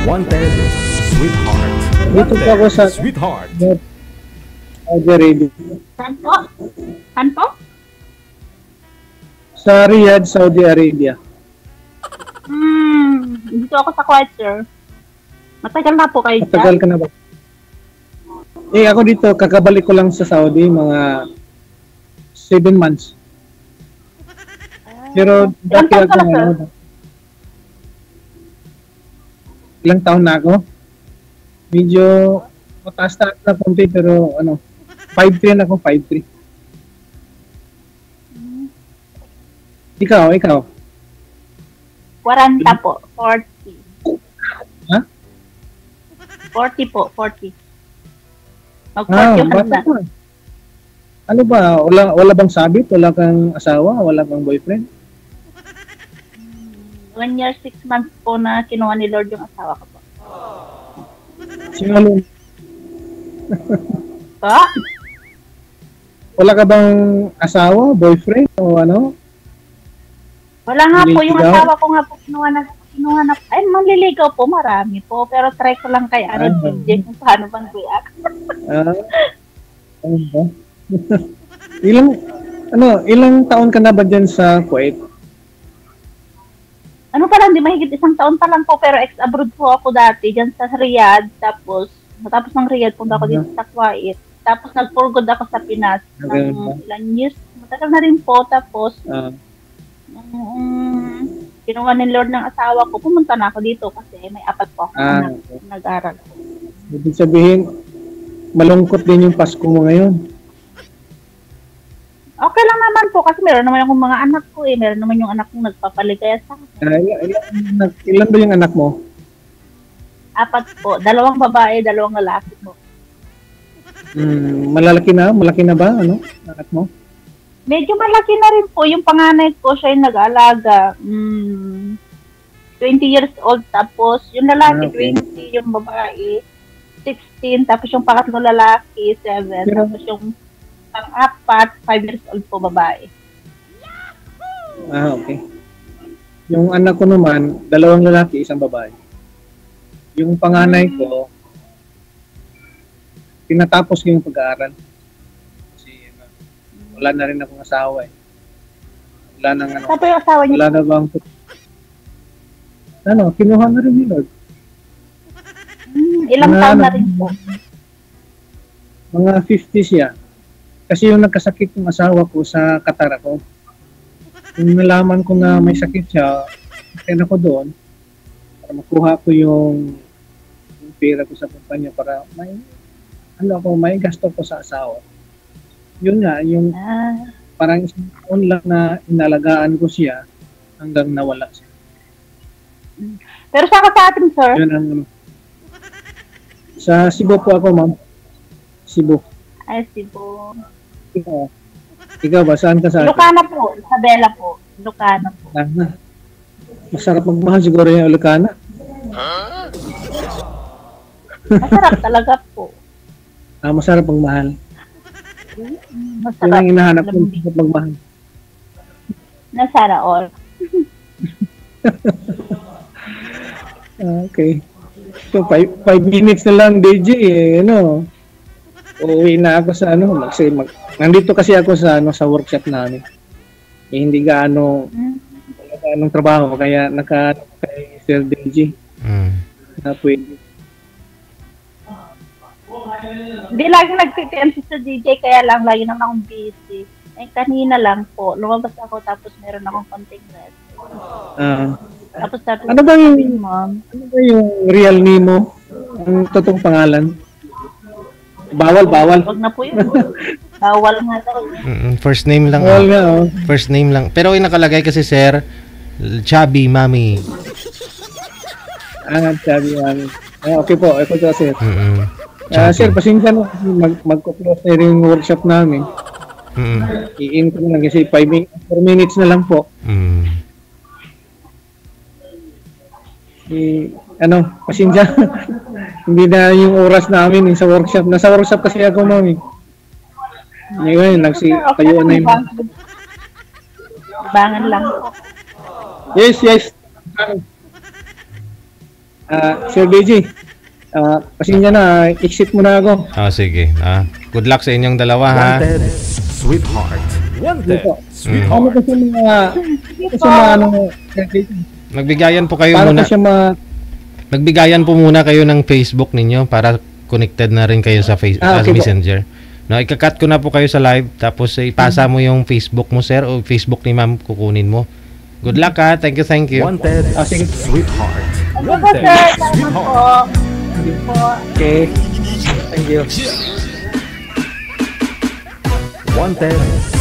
Wanted, sweetheart. Dito po ako sa Sweetheart. Saudi Arabia. Saan po? Saan po? Sa Riyadh, Saudi Arabia. Dito ako sa Kuwait, sir. Matagal na po kayo Matagal dyan? ka na ba? Ako dito, kakabalik ko lang sa Saudi, mga 7 months. Pero Ilang dati taon ako, ka na, sir? Ilang taon na ako? Medyo mataas na konti, pero 5'3" na ako, 5'3". Ikaw? 40 po. 40. Ha? 40 po. 40. Mag-40 yung Bata handa. pa. Ano ba? Wala bang sabit? Wala kang asawa? Wala kang boyfriend? 1 year, 6 months po na kinuha ni Lord yung asawa ko po. Sinalo. Po? Wala ka bang asawa, boyfriend, o ano? Wala nga po yung Manliligaw? asawa ko nga po kinuha na, ay manliligaw po, marami po. Pero try ko lang kay DJ kung paano bang react. Ano ba? ilang taon ka na ba dyan sa Kuwait? Ano pa lang, di mahigit 1 taon pa lang po, pero ex-abroad po ako dati, dyan sa Riyadh. Tapos, matapos ng Riyadh, punta ako dito sa Kuwait. Tapos, nag-for good ako sa Pinas ng ilang years. Matagal na rin po. Tapos, kinuha ni Lord ng asawa ko, pumunta na ako dito kasi may 4 po ako anak nag-aral. Ibig sabihin, malungkot din yung Pasko mo ngayon. Okay lang naman po kasi meron naman akong mga anak ko eh. Meron naman yung anak kong nagpapaligaya sa akin. Ilan ba yung anak mo? 4 po. 2 babae, 2 lalaki po. Malaki na ba? Anak mo? Medyo malaki na rin po. Yung panganay ko, siya yung nag-aalaga. 20 years old. Tapos, yung lalaki, 20. Yung babae, 16. Tapos, yung pangatlo lalaki, 7. Tapos, yung pang-apat, 5 years old po, babae. Okay. Yung anak ko naman, 2 lalaki, 1 babae. Yung panganay ko, tinatapos ko yung pag-aaral. Kasi wala na rin akong asawa eh. Wala nang Saan po yung asawa niyo? Wala na bang kinuha na rin ni Lord. Ilang taon na rin po? Mga 50 siya. Kasi yung nagkasakit yung asawa ko sa Qatar ako. Yung nalaman ko na may sakit siya, kaya ako doon para makuha ko yung pera ko sa kumpanya para may gasto ko sa asawa. Yun nga, yung parang isang taon lang na inalagaan ko siya hanggang nawala siya. Pero saan ka sa atin, sir? Yun ang sa Cebu po ako, ma'am. Cebu. Ay, Cebu. Ikaw ba? Saan ka sa atin? Ilocana po. Isabela po. Ilocana po. Masarap magmahal siguro yung Ilocana. Masarap talaga po. Masarap magmahal. Masarap. Yun ang hinahanap ko masarap magmahal. Nasara all. Okay. So, 5 minutes na lang, DJ, uuwi na ako sa nandito kasi ako sa workshop namin. Hindi gaano trabaho, kaya kay Sir DJ. Na pwede. Hindi lagi nagtitian si DJ, kaya lang lagi naman akong busy. Kanina lang po, lumabas ako tapos meron akong konting rest. Tapos ano ba yung real name mo? Ang totoong pangalan? Bawal. Wag na po yun. Bawal nga daw. First name lang. Bawal nga, First name lang. Pero yung nakalagay kasi, sir, Chubby Mami. Chubby Mami. Okay po, ito po, sir. Sir, pasensya na. Mag-close na rin yung workshop namin. I-in ko na lang kasi 4 minutes na lang po. Pasensya. Hindi na yung oras namin sa workshop. Nasa workshop kasi ako, mami. Ngayon, tayo na yung... Bangan lang po. Yes. Sir BG, pasensya na, exit muna ako. Sige. Good luck sa inyong dalawa, ha? Wanted, sweetheart. Wanted, Ano sweetheart. kasi mga, kasi mga ano, Sir BG, Magbigayan po kayo paano muna. kasi Magbigayan po muna kayo ng Facebook ninyo para connected na rin kayo sa Okay po. Messenger. No, ikakat ko na po kayo sa live tapos ipasa mo yung Facebook mo, sir, o Facebook ni ma'am kukunin mo. Good luck, ha. Thank you, thank you. Wanted, sige. sweetheart. Ano po, Wanted, sir? Salamat sweetheart. po. Okay, thank you. Wanted,